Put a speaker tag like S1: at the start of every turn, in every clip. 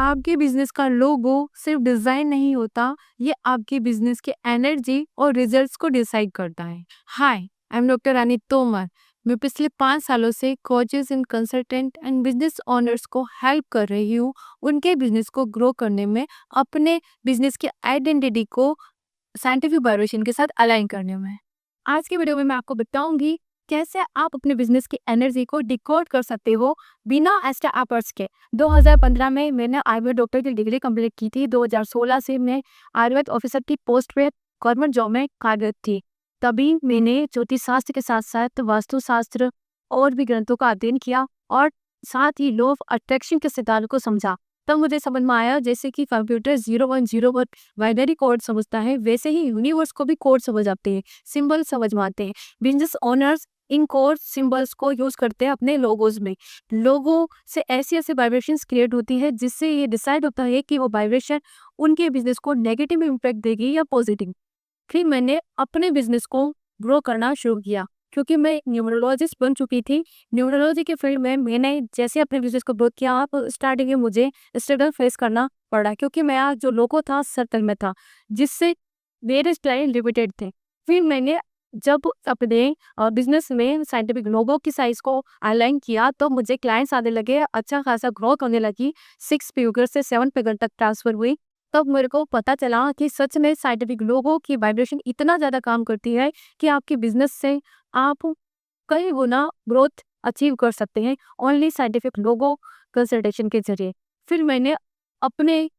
S1: आपके बिजनेस का लोगो सिर्फ डिजाइन नहीं होता, ये आपके बिजनेस के एनर्जी और रिजल्ट्स को डिसाइड करता है। हाय, आई एम डॉक्टर रानी तोमर। मैं पिछले 5 सालों से coaches and consultant and business owners को हेल्प कर रही हूँ उनके बिजनेस को ग्रो करने में, अपने बिजनेस की आइडेंटिटी को साइंटिफिक वाइब्रेशन के साथ अलाइन करने में। आज की वीडियो में मैं आपको बताऊंगी कैसे आप अपने बिजनेस की एनर्जी को डिकोड कर सकते हो बिना एक्स्ट्रा एफर्ट्स के। 2015 में मैंने आयुर्वेद डॉक्टर की डिग्री कंप्लीट की थी। 2016 से मैं आयुर्वेद ऑफिसर की पोस्ट पे गवर्नमेंट जॉब में कार्यरत थी। तभी मैंने ज्योतिष शास्त्र के साथ साथ वास्तुशास्त्र और भी ग्रंथों का अध्ययन किया और साथ ही लॉ ऑफ अट्रैक्शन के सिद्धांत को समझा। तब मुझे समझ में आया जैसे कि कंप्यूटर 0101 बाइनरी कोड समझता है, वैसे ही यूनिवर्स को भी कोड समझ आते हैं, सिंबल समझ में आते हैं। Business owners in code symbols को यूज करते हैं अपने लोगोज में। लोगो से ऐसी ऐसी वाइब्रेशंस क्रिएट होती है जिससे ये डिसाइड होता है कि वो वाइब्रेशन उनके बिजनेस को नेगेटिव इम्पैक्ट देगी या पॉजिटिव। फिर मैंने अपने बिजनेस को ग्रो करना शुरू किया क्योंकि मैं न्यूमरोलॉजिस्ट बन चुकी थी। न्यूमरोलॉजी के फील्ड में मैंने जैसे अपने बिजनेस को ग्रो किया, आप स्टार्टिंग में मुझे स्ट्रगल फेस करना पड़ा क्योंकि मेरा जो लोगो था सर्कल में था, जिससे मेरे क्लाइंट लिमिटेड थे। फिर मैंने जब अपने बिजनेस में साइंटिफिक लोगो की साइज को अलाइन किया तो मुझे क्लाइंट्स आने लगे, अच्छा खासा ग्रोथ होने लगी। 6 फिगर से 7 फिगर तक ट्रांसफर हुई। तब मेरे को पता चला कि सच में साइंटिफिक लोगो की वाइब्रेशन इतना ज़्यादा काम करती है कि आपके बिजनेस से आप कई गुना ग्रोथ अचीव कर सकते हैं ओनली साइंटिफिक लोगो कंसल्टेशन के जरिए। फिर मैंने अपने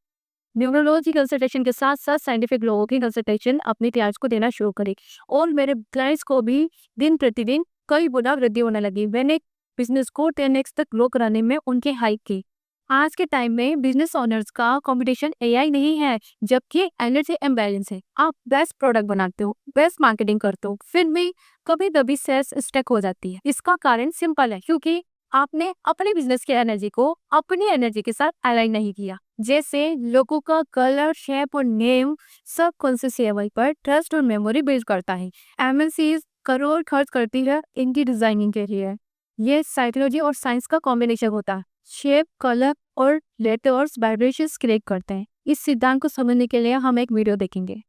S1: न्यूमरोलॉजी कंसल्टेशन के साथ साथ साइंटिफिक लोगों की कंसल्टेशन अपने क्लाइंट्स को देना शुरू करी और मेरे क्लाइंट्स को भी दिन प्रतिदिन कई गुना वृद्धि होने लगी। मैंने बिजनेस को 10x तक ग्रो कराने में उनकी हेल्प की। आज के टाइम में बिजनेस ओनर्स का कंपटीशन एआई नहीं है, जबकि एनर्जी इम्बैलेंस है। आप बेस्ट प्रोडक्ट बनाते हो, बेस्ट मार्केटिंग करते हो, फिर भी कभी कभी सेल्स स्टक हो जाती है। इसका कारण सिंपल है, क्योंकि आपने अपने बिजनेस की एनर्जी को अपनी एनर्जी के साथ अलाइन नहीं किया। जैसे लोगों का कलर, शेप और नेम सब कॉन्शियस लेवल पर ट्रस्ट और मेमोरी बिल्ड करता है। एमएनसीज करोड़ खर्च करती है इनकी डिजाइनिंग के लिए। ये साइकोलॉजी और साइंस का कॉम्बिनेशन होता है। शेप, कलर और लेटर्स वाइब्रेशंस क्रिएट करते हैं। इस सिद्धांत को समझने के लिए हम एक वीडियो देखेंगे।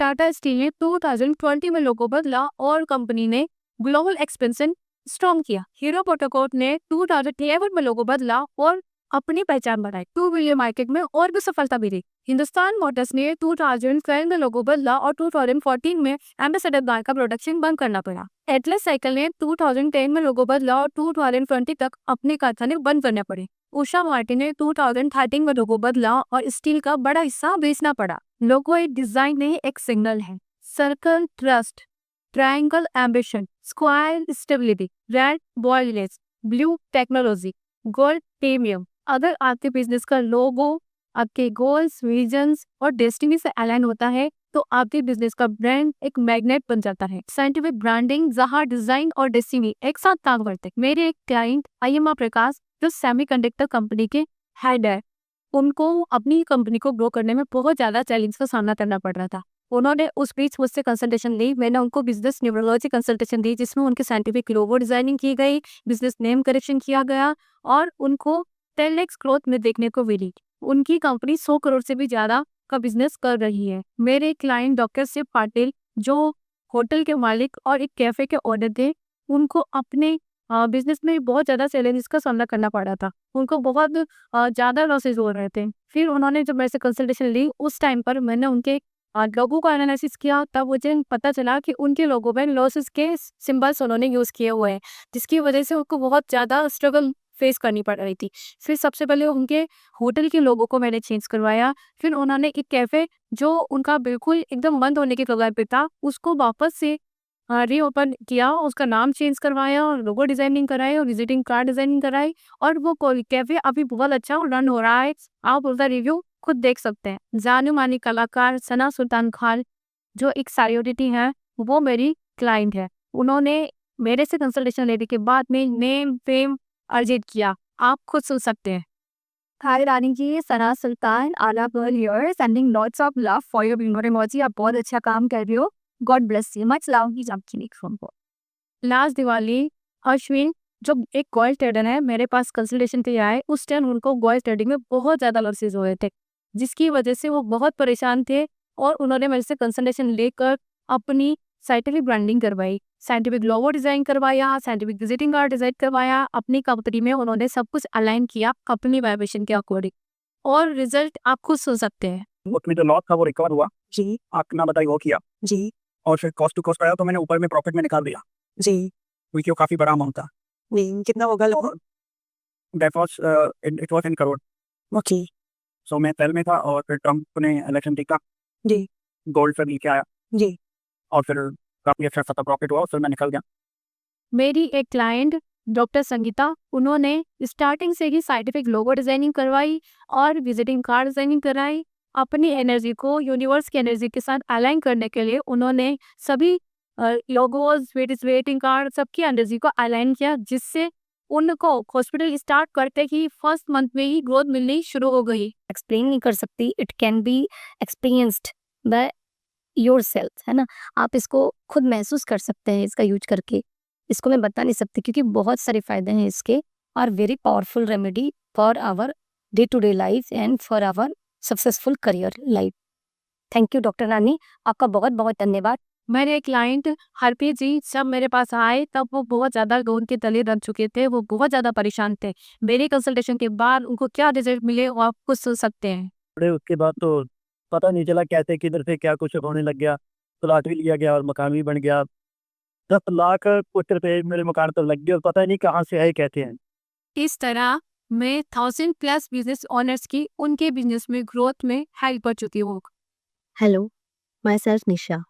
S1: टाटा स्टील ने 2020 में लोगो बदला और कंपनी ने ग्लोबल एक्सपेंशन स्ट्रॉन्ग किया। हीरो मोटोकॉर्प ने 2011 में लोगो बदला और अपनी पहचान बनाई। 2 बिलियन मार्केट में और भी सफलता मिली। हिंदुस्तान मोटर्स ने 2012 में लोगो बदला और 2014 में एम्बेसडर ब्रांड का प्रोडक्शन बंद करना पड़ा। एटलस साइकिल ने 2010 में लोगो बदला और 2020 तक अपने कारखाने बंद करने पड़े। उषा मार्टिन ने 2013 में लोगो बदला और स्टील का बड़ा हिस्सा बेचना पड़ा। लोगो एक डिजाइन नहीं, एक सिग्नल है। Circle trust, triangle ambition, square stability, red boldness, blue technology, gold premium. अगर आपके बिजनेस का लोगो आपके गोल्स, विजन्स और डेस्टिनी से अलाइन होता है तो आपके बिजनेस का ब्रांड एक मैग्नेट बन जाता है। साइंटिफिक ब्रांडिंग जहां डिजाइन और डेस्टिनी एक साथ काम करते हैं। मेरे एक क्लाइंट आईएमआर प्रकाश, जो सेमीकंडक्टर कंपनी के हेड है, उनको अपनी कंपनी को ग्रो करने में बहुत ज़्यादा चैलेंज का सामना करना पड़ रहा था। उन्होंने उस बीच मुझसे कंसल्टेशन ली। मैंने उनको बिजनेस न्यूमरोलॉजी कंसल्टेशन दी, जिसमें उनके साइंटिफिक लोगो डिजाइनिंग की गई, बिजनेस नेम करेक्शन किया गया और उनको 10x ग्रोथ में देखने को मिली। उनकी कंपनी 100 करोड़ से भी ज़्यादा का बिजनेस कर रही है। मेरे क्लाइंट डॉक्टर शिव पाटिल, जो होटल के मालिक और एक कैफे के ओनर थे, उनको अपने बिजनेस में बहुत ज़्यादा चैलेंजेस का सामना करना पड़ा था। उनको बहुत ज़्यादा लॉसेज हो रहे थे। फिर उन्होंने जब मेरे से कंसल्टेशन ली, उस टाइम पर मैंने उनके लोगों का एनालिसिस किया। तब मुझे पता चला कि उनके लोगों में लॉसेस के सिंबल्स उन्होंने यूज़ किए हुए हैं, जिसकी वजह से उनको बहुत ज़्यादा स्ट्रगल फेस करनी पड़ रही थी। फिर सबसे पहले उनके होटल के लोगों को मैंने चेंज करवाया। फिर उन्होंने एक कैफ़े जो उनका बिल्कुल एकदम बंद होने के कगार पे था, उसको वापस से रीओपन किया, उसका नाम चेंज करवाया और लोगो डिजाइनिंग कराई और विजिटिंग कार्ड डिजाइनिंग कराई और वो कैफे अभी बहुत अच्छा रन हो रहा है। आप उसका रिव्यू खुद देख सकते हैं। जानी मानी कलाकार सना सुल्तान खान, जो एक सेलिब्रिटी है, वो मेरी क्लाइंट है। उन्होंने मेरे से कंसल्टेशन लेने के बाद में नेम फेम अर्जित किया। आप खुद सुन सकते हैं। हाय रानी जी, सना सुल्तान आला girl here, sending lots of love for your numerology. आप बहुत अच्छा काम कर रही हो। God bless you. Much love की आपकी नेक्स्ट फोन को। लास्ट दिवाली अश्विन जो एक गोल्ड ट्रेडर है मेरे पास कंसल्टेशन के लिए आए। उस टाइम उनको गोल्ड ट्रेडिंग में बहुत ज़्यादा लॉसेस हुए थे, जिसकी वजह से वो बहुत परेशान थे और उन्होंने मेरे से कंसल्टेशन लेकर अपनी साइंटिफिक ब्रांडिंग करवाई, साइंटिफिक लोगो डिज़ाइन करवाया, साइंटिफिक विजिटिंग कार्ड डिज़ाइन करवाया। अपनी कंपनी में उन्होंने सब कुछ अलाइन किया अपनी वाइब्रेशन के अकॉर्डिंग और रिजल्ट आप खुद सुन सकते हैं।
S2: उसमें जो लॉस था वो रिकवर हुआ,
S3: जी
S2: आपने ना बताई वो किया,
S3: जी
S2: और फिर कॉस्ट टू कॉस्ट आया तो मैंने ऊपर में प्रॉफिट में निकाल दिया,
S3: जी
S2: क्योंकि वो काफ़ी बड़ा अमाउंट था।
S3: जी कितना होगा लगभग?
S2: That was it was in crore.
S3: Okay
S2: so मैं सेल में था और फिर ट्रम्प ने इलेक्शन जीता,
S3: जी
S2: गोल्ड फिर लेके आया
S3: जी
S2: और फिर काफ़ी अच्छा सा प्रॉफिट हुआ और फिर मैं निकल गया।
S1: मेरी एक क्लाइंट डॉक्टर संगीता, उन्होंने स्टार्टिंग से ही साइंटिफिक लोगो डिजाइनिंग करवाई और विजिटिंग कार्ड डिजाइनिंग कराई। अपनी एनर्जी को यूनिवर्स की एनर्जी के साथ अलाइन करने के लिए उन्होंने सभी लोगोज, विजिटिंग कार्ड, सबकी एनर्जी को अलाइन किया, जिससे उनको हॉस्पिटल स्टार्ट करते ही फर्स्ट मंथ में ही ग्रोथ मिलनी शुरू हो गई।
S4: एक्सप्लेन नहीं कर सकती, it can be experienced by yourself, है ना। आप इसको खुद महसूस कर सकते हैं इसका यूज करके। इसको मैं बता नहीं सकती क्योंकि बहुत सारे फायदे हैं इसके, और very powerful remedy for our day to day life and for our successful career life. Thank you doctor Rani, आपका बहुत बहुत धन्यवाद।
S1: मेरे क्लाइंट हरप्रीत जी जब मेरे पास आए तब वो बहुत ज़्यादा लोन के तले दब चुके थे, वो बहुत ज़्यादा परेशान थे। मेरी कंसल्टेशन के बाद उनको क्या रिजल्ट मिले वो आप खुद सुन सकते हैं।
S5: बड़े उसके बाद तो पता नहीं चला कैसे किधर से क्या कुछ होने लग गया। प्लाट भी लिया गया और मकान भी बन गया। 10 लाख कुछ रुपए मेरे मकान पर लग गए और पता नहीं कहाँ से आए कहते हैं।
S1: इस तरह मैं 1000+ बिजनेस ओनर्स की उनके बिजनेस में ग्रोथ में हेल्प कर चुकी हूँ।
S4: हेलो, माई सेल्फ निशा।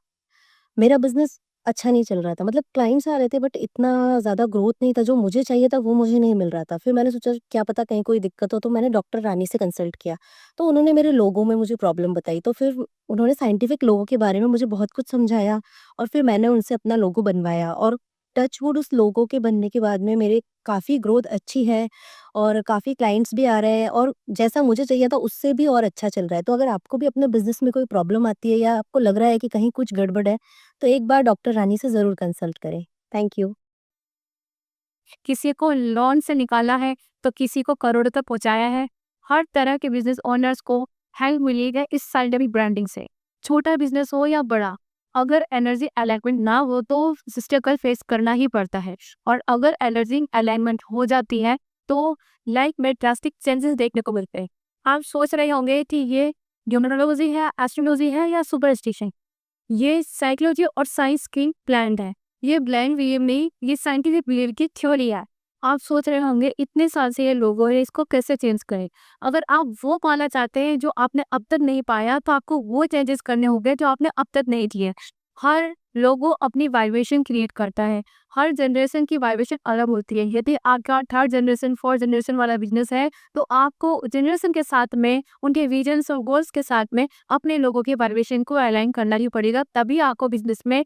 S4: मेरा बिजनेस अच्छा नहीं चल रहा था, मतलब क्लाइंट्स आ रहे थे बट इतना ज़्यादा ग्रोथ नहीं था, जो मुझे चाहिए था वो मुझे नहीं मिल रहा था। फिर मैंने सोचा क्या पता कहीं कोई दिक्कत हो, तो मैंने डॉक्टर रानी से कंसल्ट किया। तो उन्होंने मेरे लोगों में मुझे प्रॉब्लम बताई, तो फिर उन्होंने साइंटिफिक लोगों के बारे में मुझे बहुत कुछ समझाया और फिर मैंने उनसे अपना लोगो बनवाया, और टच वुड उस लोगो के बनने के बाद में मेरे काफ़ी ग्रोथ अच्छी है और काफ़ी क्लाइंट्स भी आ रहे हैं और जैसा मुझे चाहिए था उससे भी और अच्छा चल रहा है। तो अगर आपको भी अपने बिज़नेस में कोई प्रॉब्लम आती है या आपको लग रहा है कि कहीं कुछ गड़बड़ है, तो एक बार डॉक्टर रानी से ज़रूर कंसल्ट करें। Thank you.
S1: किसी को लोन से निकाला है तो किसी को करोड़ों तक पहुंचाया है। हर तरह के बिजनेस ओनर्स को हेल्प मिलेगा इस साइंटिफिक ब्रांडिंग से, छोटा बिजनेस हो या बड़ा। अगर एनर्जी अलाइनमेंट ना हो तो स्ट्रगल फेस करना ही पड़ता है, और अगर एनर्जी अलाइनमेंट हो जाती है तो लाइफ में ड्रास्टिक चेंजेस देखने को मिलते हैं। आप सोच रहे होंगे कि ये न्यूमरोलॉजी है, एस्ट्रोलॉजी है या सुपरस्टिशन। ये साइकोलॉजी और साइंस की ब्लेंड है। ये ब्लेंड बिलीव नहीं, ये साइंटिफिक बिलीव की थ्योरी है। आप सोच रहे होंगे इतने साल से ये लोगो है, इसको कैसे चेंज करें। अगर आप वो पाना चाहते हैं जो आपने अब तक नहीं पाया, तो आपको वो चेंजेस करने होंगे जो आपने अब तक नहीं किए। हर लोगो अपनी वाइब्रेशन क्रिएट करता है। हर जनरेशन की वाइब्रेशन अलग होती है। यदि आपका 3rd जनरेशन 4th जनरेशन वाला बिजनेस है, तो आपको जनरेशन के साथ में, उनके विजन्स और गोल्स के साथ में अपने लोगों के वाइब्रेशन को अलाइन करना ही पड़ेगा, तभी आपको बिजनेस में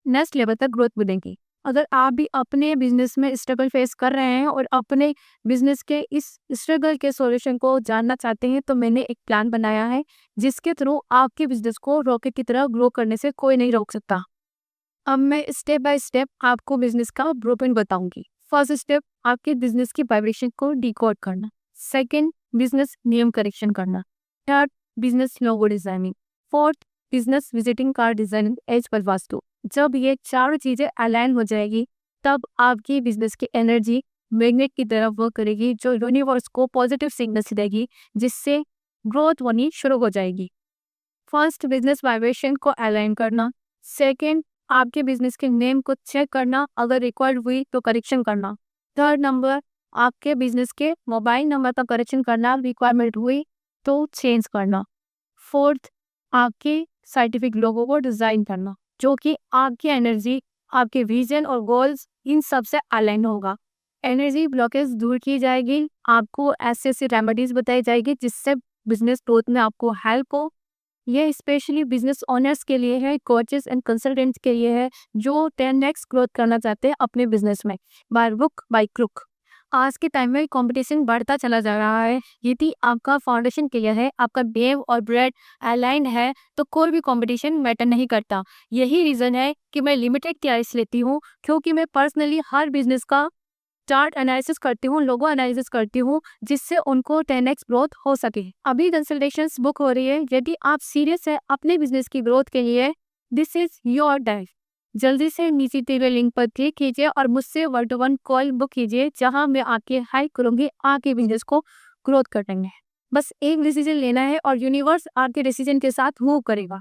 S1: नेक्स्ट लेवल तक ग्रोथ मिलेगी। अगर आप भी अपने बिजनेस में स्ट्रगल फेस कर रहे हैं और अपने बिजनेस के इस स्ट्रगल के सॉल्यूशन को जानना चाहते हैं, तो मैंने एक प्लान बनाया है जिसके थ्रू आपके बिजनेस को रॉकेट की तरह ग्रो करने से कोई नहीं रोक सकता। अब मैं स्टेप बाय स्टेप आपको बिजनेस का ब्लूप्रिंट बताऊंगी। फर्स्ट स्टेप, आपके बिजनेस की वाइब्रेशन को डिकोड करना। सेकंड, बिजनेस नेम करेक्शन करना। Third, business logo designing. Fourth, business visiting card designing as per vastu. जब ये चारों चीजें अलाइन हो जाएगी, तब आपकी बिजनेस की एनर्जी मैग्नेट की तरह वर्क करेगी, जो यूनिवर्स को पॉजिटिव सिग्नल्स देगी, जिससे ग्रोथ होनी शुरू हो जाएगी। फर्स्ट, बिजनेस वाइब्रेशन को अलाइन करना। सेकंड, आपके बिजनेस के नेम को चेक करना, अगर रिक्वायर्ड हुई तो करेक्शन करना। थर्ड नंबर, आपके बिजनेस के मोबाइल नंबर का करेक्शन करना, रिक्वायरमेंट हुई तो चेंज करना। फोर्थ, आपके साइंटिफिक लोगो को डिजाइन करना, जो कि आपकी एनर्जी, आपके विजन और गोल्स इन सब से अलाइन होगा। एनर्जी ब्लॉकेज दूर की जाएगी, आपको ऐसे ऐसे रेमेडीज बताई जाएगी जिससे बिजनेस ग्रोथ में आपको हेल्प हो। ये स्पेशली बिजनेस ओनर्स के लिए है, कोचेस एंड कंसल्टेंट्स के लिए है, जो 10x ग्रोथ करना चाहते हैं अपने बिजनेस में, बाय बुक बाय क्रुक। आज के टाइम में कंपटीशन बढ़ता चला जा रहा है। यदि आपका फाउंडेशन क्लियर है, आपका बेव और ब्रेड अलाइन्ड है, तो कोई भी कंपटीशन मैटर नहीं करता। यही रीज़न है कि मैं लिमिटेड क्लाइंट्स लेती हूँ, क्योंकि मैं पर्सनली हर बिज़नेस का चार्ट एनालिसिस करती हूँ, लोगो एनालिसिस करती हूँ, जिससे उनको 10x ग्रोथ हो सके। अभी कंसल्टेशंस बुक हो रही है। यदि आप सीरियस है अपने बिज़नेस की ग्रोथ के लिए, दिस इज़ योर टाइम। जल्दी से नीचे दिए हुए लिंक पर क्लिक कीजिए और मुझसे 1 to 1 कॉल बुक कीजिए, जहां मैं आपके हेल्प करूंगी आपके बिजनेस को ग्रोथ करने में। बस एक डिसीजन लेना है और यूनिवर्स आपके डिसीजन के साथ मूव करेगा।